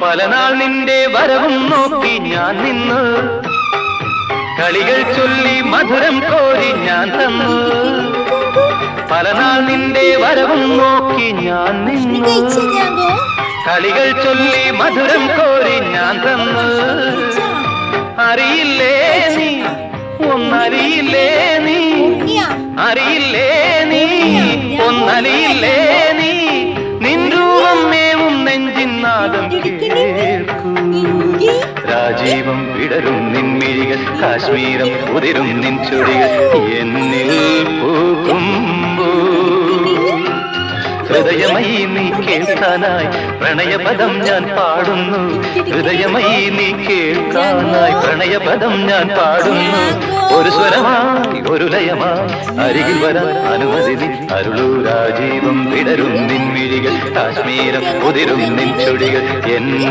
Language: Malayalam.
പലനാൾ നിന്റെ വരവും നോക്കി ഞാൻ നിന്നു, കളികൾ ചൊല്ലി മധുരം കോരി ഞാൻ തന്നു. പലനാൾ നിന്റെ വരവും നോക്കി ഞാൻ നിന്നു, കളികൾ ചൊല്ലി മധുരം കോരി ഞാൻ തന്നു. അറിയില്ലേ നീ, ഒന്നറിയില്ലേ നീ, അറിയില്ലേ നീ, ഒന്നറിയില്ലേ നീ, നിൻ രൂപം മേവും നെഞ്ചിൻ നാദം കേൾക്കൂ. രാജീവം വിടരും നിൻമിഴികൾ, കാശ്മീരം ഉതിരും നിൻ ചുടികൾ എന്നിൽ പൂക്കുമ്പോ. ഹൃദയമയി നീ കേൾക്കാനായി പ്രണയപദം ഞാൻ പാടുന്നു, ഹൃദയമയി നീ കേൾക്കാനായി പ്രണയപദം ഞാൻ പാടുന്നു. ഒരു സ്വരമായി ഒരു ലയമായി അരികിൽ വരാൻ അനുമതി നീ അരുളൂ. രാജീവം വിടരും നിൻമിഴികൾ, കാശ്മീരം ഉതിരും നിൻ ചുടികൾ